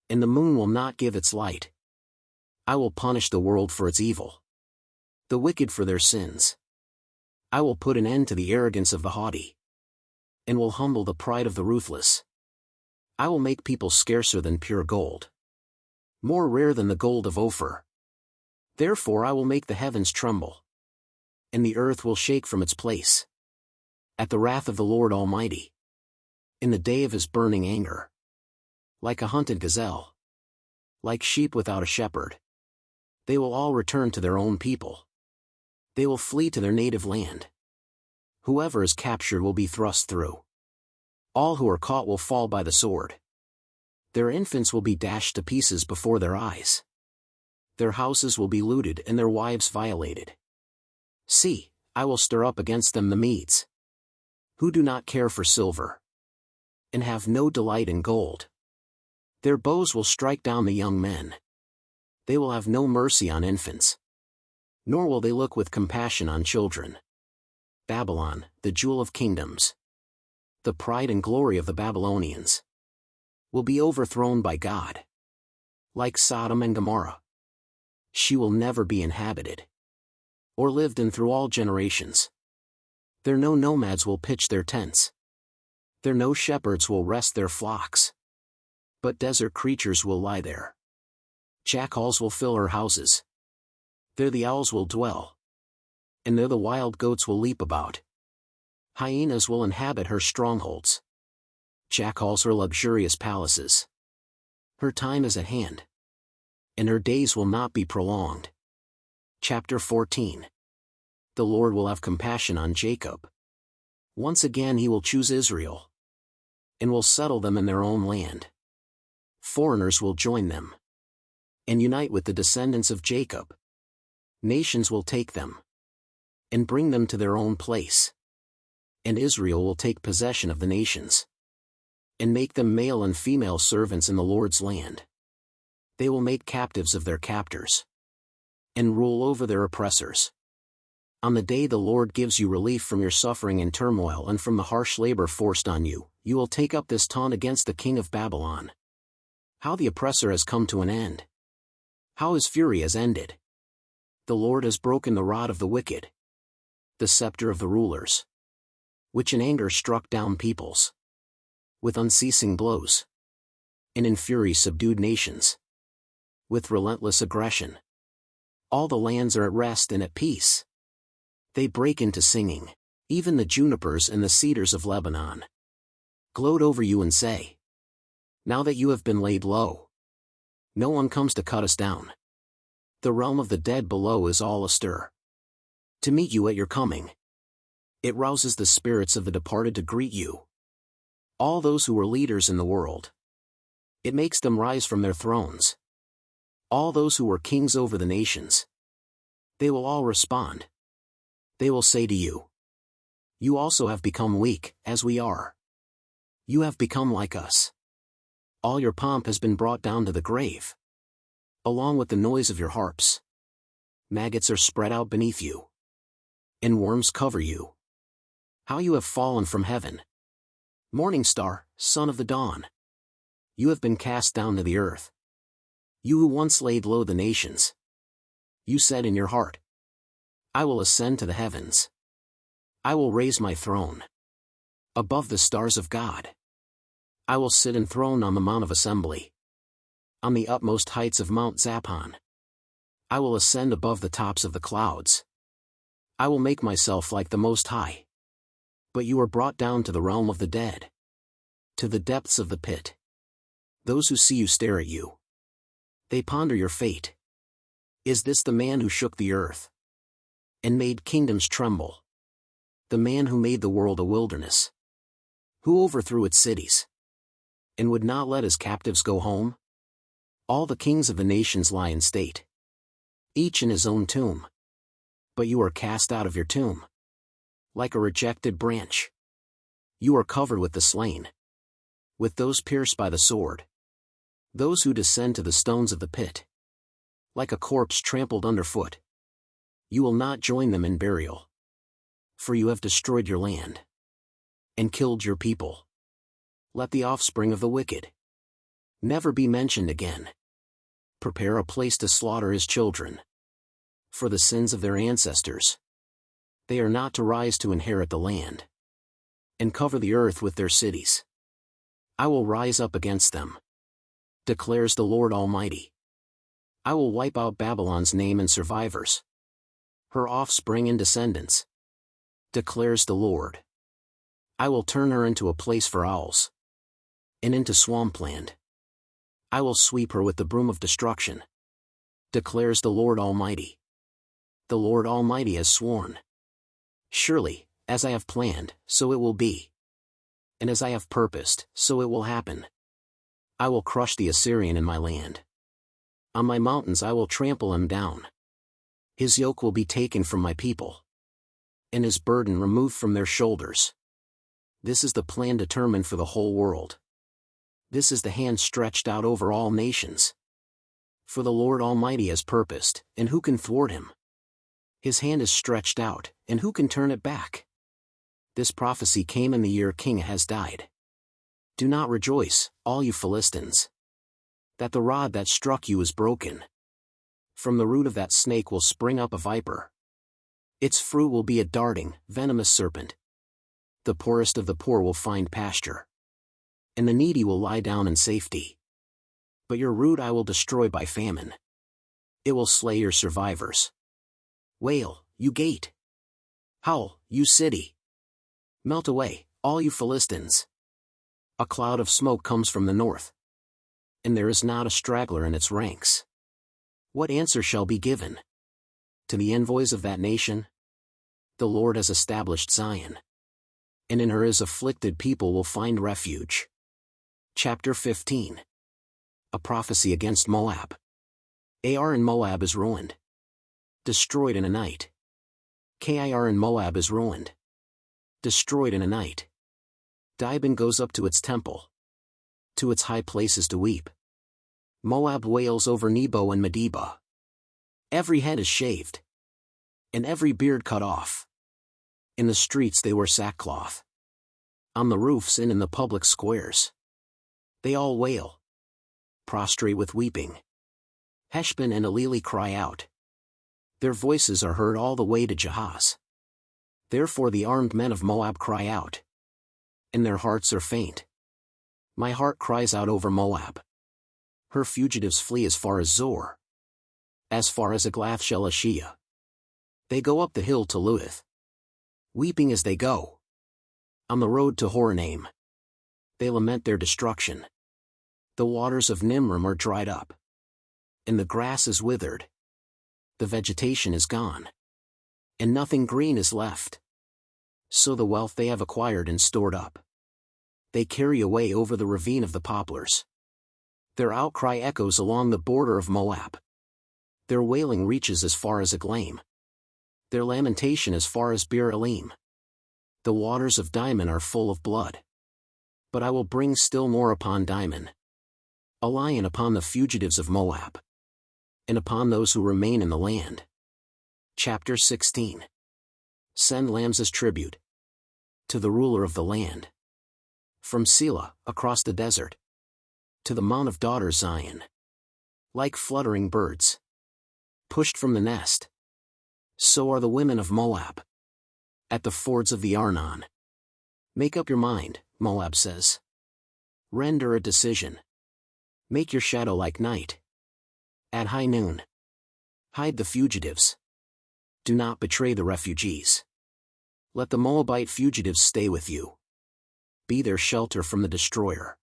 and the moon will not give its light. I will punish the world for its evil, the wicked for their sins. I will put an end to the arrogance of the haughty, and will humble the pride of the ruthless. I will make people scarcer than pure gold, more rare than the gold of Ophir. Therefore I will make the heavens tremble, and the earth will shake from its place, at the wrath of the Lord Almighty, in the day of his burning anger. Like a hunted gazelle, like sheep without a shepherd, they will all return to their own people. They will flee to their native land. Whoever is captured will be thrust through. All who are caught will fall by the sword. Their infants will be dashed to pieces before their eyes. Their houses will be looted and their wives violated. See, I will stir up against them the Medes, who do not care for silver, and have no delight in gold. Their bows will strike down the young men. They will have no mercy on infants, nor will they look with compassion on children. Babylon, the jewel of kingdoms, the pride and glory of the Babylonians, will be overthrown by God. Like Sodom and Gomorrah, she will never be inhabited, or lived in through all generations. There no nomads will pitch their tents. There no shepherds will rest their flocks, but desert creatures will lie there. Jackals will fill her houses. There the owls will dwell, and there the wild goats will leap about. Hyenas will inhabit her strongholds. Jackals her luxurious palaces. Her time is at hand, and her days will not be prolonged. Chapter 14. The Lord will have compassion on Jacob. Once again he will choose Israel, and will settle them in their own land. Foreigners will join them, and unite with the descendants of Jacob. Nations will take them, and bring them to their own place. And Israel will take possession of the nations, and make them male and female servants in the Lord's land. They will make captives of their captors, and rule over their oppressors. On the day the Lord gives you relief from your suffering and turmoil and from the harsh labor forced on you, you will take up this taunt against the king of Babylon. How the oppressor has come to an end! How his fury has ended! The Lord has broken the rod of the wicked, the scepter of the rulers, which in anger struck down peoples, with unceasing blows, and in fury subdued nations, with relentless aggression. All the lands are at rest and at peace. They break into singing, even the junipers and the cedars of Lebanon gloat over you and say, now that you have been laid low, no one comes to cut us down. The realm of the dead below is all astir to meet you at your coming. It rouses the spirits of the departed to greet you, all those who were leaders in the world. It makes them rise from their thrones, all those who were kings over the nations. They will all respond. They will say to you, you also have become weak, as we are. You have become like us. All your pomp has been brought down to the grave, along with the noise of your harps. Maggots are spread out beneath you, and worms cover you. How you have fallen from heaven! Morning star, son of the dawn! You have been cast down to the earth. You who once laid low the nations. You said in your heart, I will ascend to the heavens. I will raise my throne above the stars of God. I will sit enthroned on the Mount of Assembly, on the utmost heights of Mount Zaphon. I will ascend above the tops of the clouds. I will make myself like the Most High. But you are brought down to the realm of the dead, to the depths of the pit. Those who see you stare at you. They ponder your fate. Is this the man who shook the earth and made kingdoms tremble? The man who made the world a wilderness, who overthrew its cities and would not let his captives go home? All the kings of the nations lie in state, each in his own tomb. But you are cast out of your tomb, like a rejected branch. You are covered with the slain, with those pierced by the sword, those who descend to the stones of the pit, like a corpse trampled underfoot. You will not join them in burial, for you have destroyed your land and killed your people. Let the offspring of the wicked never be mentioned again. Prepare a place to slaughter his children, for the sins of their ancestors. They are not to rise to inherit the land and cover the earth with their cities. I will rise up against them, declares the Lord Almighty. I will wipe out Babylon's name and survivors, her offspring and descendants, declares the Lord. I will turn her into a place for owls and into swampland. I will sweep her with the broom of destruction, declares the Lord Almighty. The Lord Almighty has sworn. Surely, as I have planned, so it will be. And as I have purposed, so it will happen. I will crush the Assyrian in my land. On my mountains I will trample him down. His yoke will be taken from my people, and his burden removed from their shoulders. This is the plan determined for the whole world. This is the hand stretched out over all nations. For the Lord Almighty has purposed, and who can thwart him? His hand is stretched out, and who can turn it back? This prophecy came in the year King Ahaz died. Do not rejoice, all you Philistines, that the rod that struck you is broken. From the root of that snake will spring up a viper. Its fruit will be a darting, venomous serpent. The poorest of the poor will find pasture, and the needy will lie down in safety. But your root I will destroy by famine. It will slay your survivors. Wail, you gate! Howl, you city! Melt away, all you Philistines! A cloud of smoke comes from the north, and there is not a straggler in its ranks. What answer shall be given to the envoys of that nation? The Lord has established Zion, and in her his afflicted people will find refuge. Chapter 15. A prophecy against Moab. Ar in Moab is ruined, destroyed in a night. Kir in Moab is ruined, destroyed in a night. Dibon goes up to its temple, to its high places to weep. Moab wails over Nebo and Medeba. Every head is shaved, and every beard cut off. In the streets they wear sackcloth, on the roofs and in the public squares. They all wail, prostrate with weeping. Heshbon and Eleli cry out. Their voices are heard all the way to Jahaz. Therefore the armed men of Moab cry out, and their hearts are faint. My heart cries out over Moab. Her fugitives flee as far as Zor, as far as Eglath Shelishiyah. They go up the hill to Luith, weeping as they go. On the road to Horonaim, they lament their destruction. The waters of Nimrim are dried up, and the grass is withered. The vegetation is gone, and nothing green is left. So the wealth they have acquired and stored up, they carry away over the ravine of the poplars. Their outcry echoes along the border of Moab. Their wailing reaches as far as Eglaim, their lamentation as far as Beer Elim. The waters of Dimon are full of blood. But I will bring still more upon Dimon, a lion upon the fugitives of Moab, and upon those who remain in the land. Chapter 16. Send lambs as tribute to the ruler of the land. From Selah, across the desert, to the mount of daughter Zion. Like fluttering birds, pushed from the nest, so are the women of Moab, at the fords of the Arnon. Make up your mind, Moab says. Render a decision. Make your shadow like night. At high noon, hide the fugitives. Do not betray the refugees. Let the Moabite fugitives stay with you. Be their shelter from the destroyer.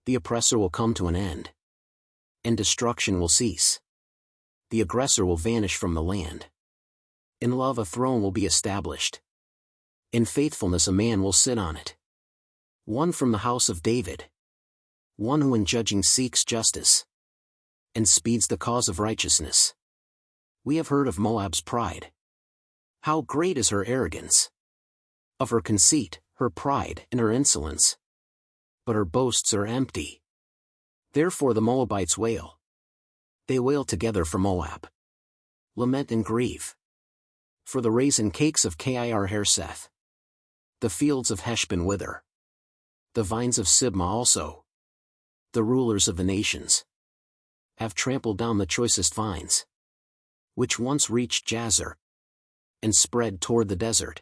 The oppressor will come to an end, and destruction will cease. the aggressor will vanish from the land. In love a throne will be established. In faithfulness a man will sit on it. One from the house of David. One who in judging seeks justice, and speeds the cause of righteousness. We have heard of Moab's pride. How great is her arrogance! Of her conceit, her pride, and her insolence. But her boasts are empty. Therefore the Moabites wail. They wail together for Moab. Lament and grieve. For the raisin cakes of Kir Hareseth. The fields of Heshbon wither. The vines of Sibmah also. The rulers of the nations have trampled down the choicest vines, which once reached Jazer, and spread toward the desert.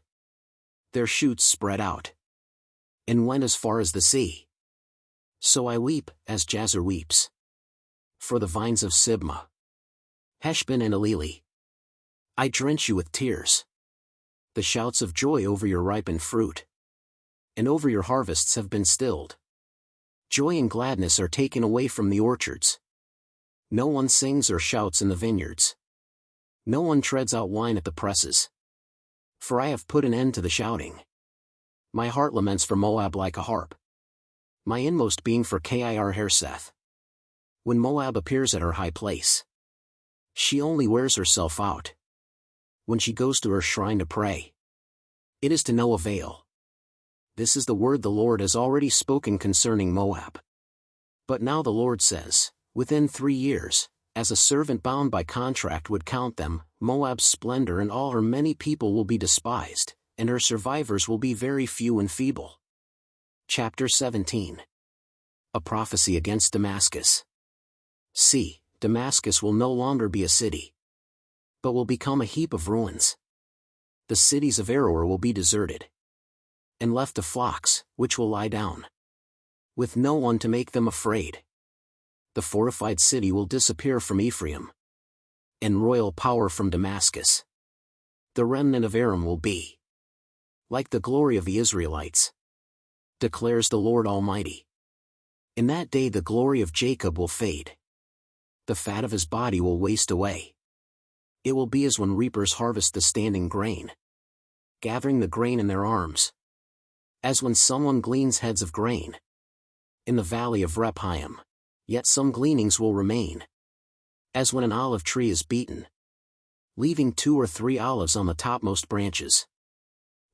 Their shoots spread out, and went as far as the sea. So I weep, as Jazer weeps, for the vines of Sibmah, Heshbon and Elili. I drench you with tears. The shouts of joy over your ripened fruit, and over your harvests have been stilled. Joy and gladness are taken away from the orchards. No one sings or shouts in the vineyards. No one treads out wine at the presses. For I have put an end to the shouting. My heart laments for Moab like a harp. My inmost being for Kir Hareseth. When Moab appears at her high place, she only wears herself out. When she goes to her shrine to pray, it is to no avail. This is the word the Lord has already spoken concerning Moab. But now the Lord says, within 3 years, as a servant bound by contract would count them, Moab's splendor and all her many people will be despised, and her survivors will be very few and feeble. Chapter 17. A prophecy against Damascus. See, Damascus will no longer be a city, but will become a heap of ruins. The cities of Aroer will be deserted, and left to flocks, which will lie down, with no one to make them afraid. The fortified city will disappear from Ephraim, and royal power from Damascus. The remnant of Aram will be like the glory of the Israelites, declares the Lord Almighty. In that day the glory of Jacob will fade. The fat of his body will waste away. It will be as when reapers harvest the standing grain, gathering the grain in their arms, as when someone gleans heads of grain in the valley of Rephaim, yet some gleanings will remain, as when an olive tree is beaten, leaving 2 or 3 olives on the topmost branches,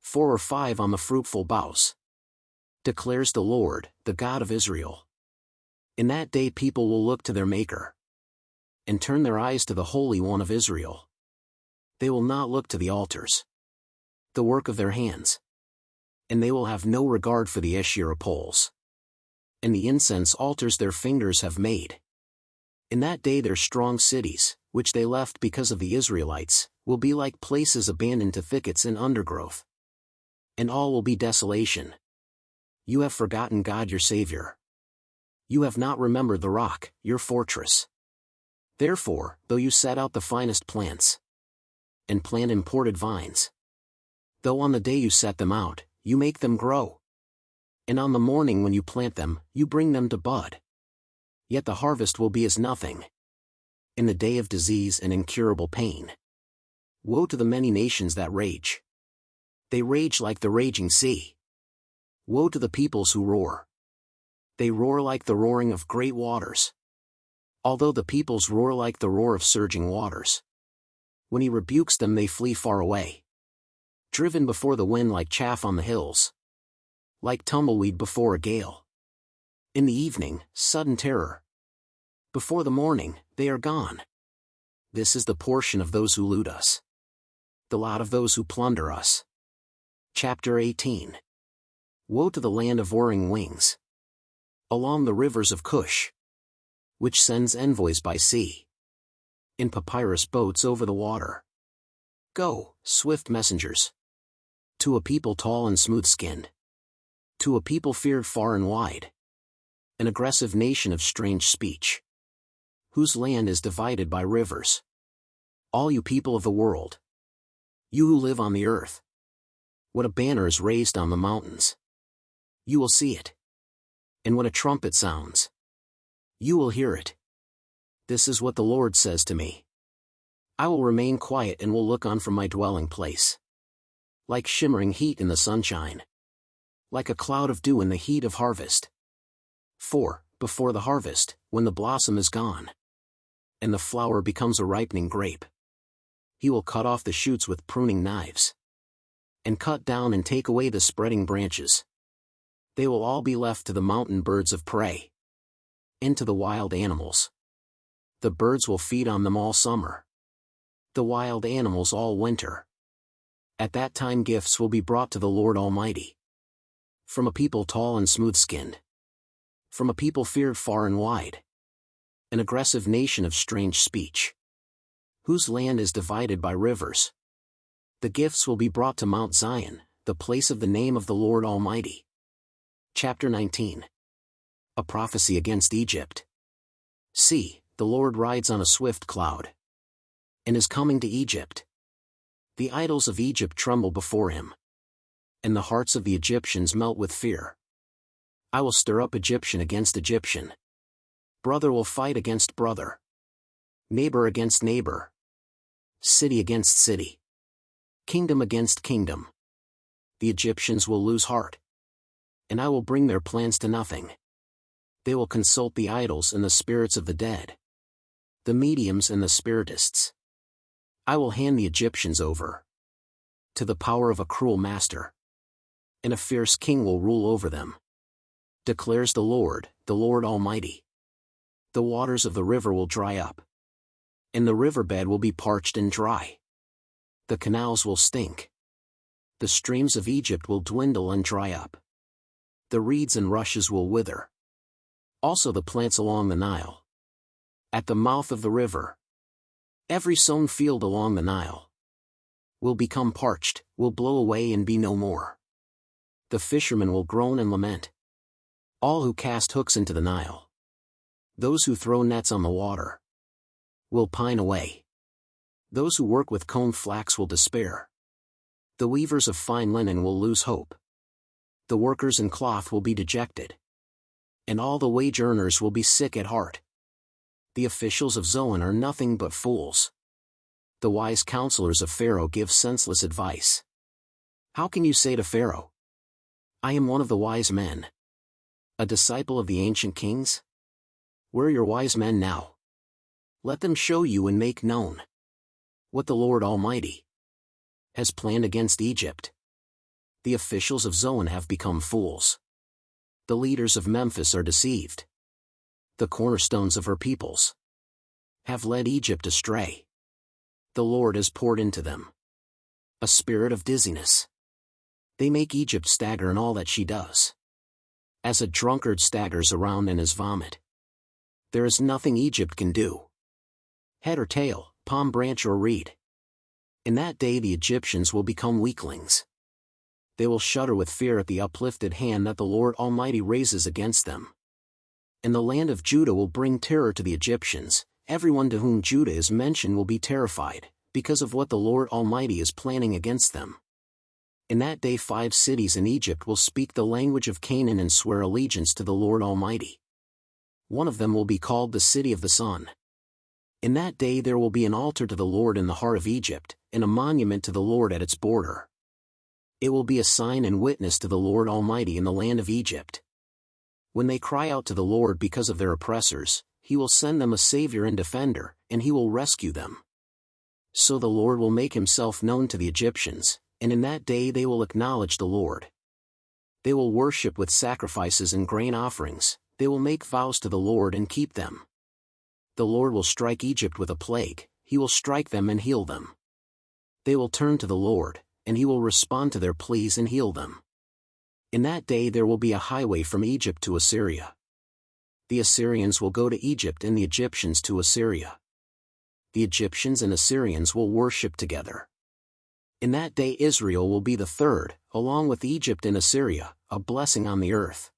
4 or 5 on the fruitful boughs, declares the Lord, the God of Israel. In that day people will look to their Maker, and turn their eyes to the Holy One of Israel. They will not look to the altars, the work of their hands, and they will have no regard for the Asherah poles, and the incense altars their fingers have made. In that day their strong cities, which they left because of the Israelites, will be like places abandoned to thickets and undergrowth. And all will be desolation. You have forgotten God your Savior. You have not remembered the rock, your fortress. Therefore, though you set out the finest plants, and plant imported vines, though on the day you set them out, you make them grow, and on the morning when you plant them, you bring them to bud, yet the harvest will be as nothing. In the day of disease and incurable pain. Woe to the many nations that rage. They rage like the raging sea. Woe to the peoples who roar. They roar like the roaring of great waters. Although the peoples roar like the roar of surging waters, when he rebukes them they flee far away. Driven before the wind like chaff on the hills, like tumbleweed before a gale. In the evening, sudden terror. Before the morning, they are gone. This is the portion of those who loot us, the lot of those who plunder us. Chapter 18. Woe to the land of whirring wings, along the rivers of Cush, which sends envoys by sea, in papyrus boats over the water. Go, swift messengers, to a people tall and smooth-skinned, to a people feared far and wide, an aggressive nation of strange speech, whose land is divided by rivers. All you people of the world, you who live on the earth, what a banner is raised on the mountains. You will see it. And when a trumpet sounds, you will hear it. This is what the Lord says to me. I will remain quiet and will look on from my dwelling place. Like shimmering heat in the sunshine. Like a cloud of dew in the heat of harvest. For, before the harvest, when the blossom is gone, and the flower becomes a ripening grape, he will cut off the shoots with pruning knives, and cut down and take away the spreading branches. They will all be left to the mountain birds of prey, and to the wild animals. The birds will feed on them all summer, the wild animals all winter. At that time gifts will be brought to the Lord Almighty, from a people tall and smooth-skinned, from a people feared far and wide, an aggressive nation of strange speech, whose land is divided by rivers. The gifts will be brought to Mount Zion, the place of the name of the Lord Almighty. Chapter 19. A prophecy against Egypt. See, the Lord rides on a swift cloud, and is coming to Egypt. The idols of Egypt tremble before him, and the hearts of the Egyptians melt with fear. I will stir up Egyptian against Egyptian. Brother will fight against brother. Neighbor against neighbor. City against city. Kingdom against kingdom. The Egyptians will lose heart, and I will bring their plans to nothing. They will consult the idols and the spirits of the dead, the mediums and the spiritists. I will hand the Egyptians over to the power of a cruel master, and a fierce king will rule over them, declares the Lord Almighty. The waters of the river will dry up, and the riverbed will be parched and dry. The canals will stink. The streams of Egypt will dwindle and dry up. The reeds and rushes will wither. Also the plants along the Nile. At the mouth of the river, every sown field along the Nile will become parched, will blow away and be no more. The fishermen will groan and lament. All who cast hooks into the Nile, those who throw nets on the water, will pine away. Those who work with combed flax will despair. The weavers of fine linen will lose hope. The workers in cloth will be dejected, and all the wage earners will be sick at heart. The officials of Zoan are nothing but fools. The wise counselors of Pharaoh give senseless advice. How can you say to Pharaoh, I am one of the wise men, a disciple of the ancient kings? Where are your wise men now? Let them show you and make known what the Lord Almighty has planned against Egypt. The officials of Zoan have become fools. The leaders of Memphis are deceived. The cornerstones of her peoples have led Egypt astray. The Lord has poured into them a spirit of dizziness. They make Egypt stagger in all that she does, as a drunkard staggers around in his vomit. There is nothing Egypt can do, head or tail, palm branch or reed. In that day the Egyptians will become weaklings. They will shudder with fear at the uplifted hand that the Lord Almighty raises against them. And the land of Judah will bring terror to the Egyptians. Everyone to whom Judah is mentioned will be terrified, because of what the Lord Almighty is planning against them. In that day 5 cities in Egypt will speak the language of Canaan and swear allegiance to the Lord Almighty. One of them will be called the City of the Sun. In that day there will be an altar to the Lord in the heart of Egypt, and a monument to the Lord at its border. It will be a sign and witness to the Lord Almighty in the land of Egypt. When they cry out to the Lord because of their oppressors, he will send them a Savior and Defender, and he will rescue them. So the Lord will make himself known to the Egyptians, and in that day they will acknowledge the Lord. They will worship with sacrifices and grain offerings. They will make vows to the Lord and keep them. The Lord will strike Egypt with a plague. He will strike them and heal them. They will turn to the Lord, and he will respond to their pleas and heal them. In that day there will be a highway from Egypt to Assyria. The Assyrians will go to Egypt and the Egyptians to Assyria. The Egyptians and Assyrians will worship together. In that day Israel will be the third, along with Egypt and Assyria, a blessing on the earth.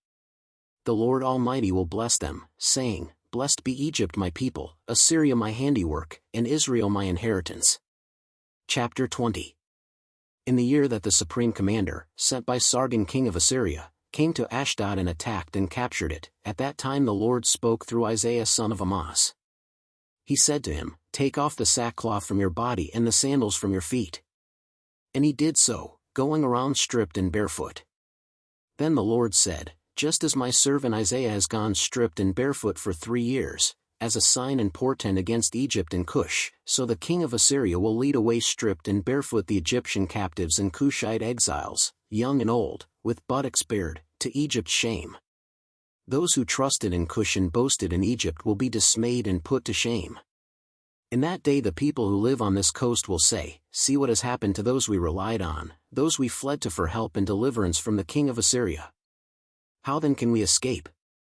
The Lord Almighty will bless them, saying, Blessed be Egypt my people, Assyria my handiwork, and Israel my inheritance. Chapter 20. In the year that the supreme commander, sent by Sargon king of Assyria, came to Ashdod and attacked and captured it, at that time the Lord spoke through Isaiah son of Amoz. He said to him, take off the sackcloth from your body and the sandals from your feet." And he did so, going around stripped and barefoot. Then the Lord said, "Just as my servant Isaiah has gone stripped and barefoot for 3 years, as a sign and portent against Egypt and Cush, so the king of Assyria will lead away stripped and barefoot the Egyptian captives and Cushite exiles, young and old, with buttocks bared, to Egypt's shame. Those who trusted in Cush and boasted in Egypt will be dismayed and put to shame. In that day the people who live on this coast will say, 'See what has happened to those we relied on, those we fled to for help and deliverance from the king of Assyria.' How then can we escape?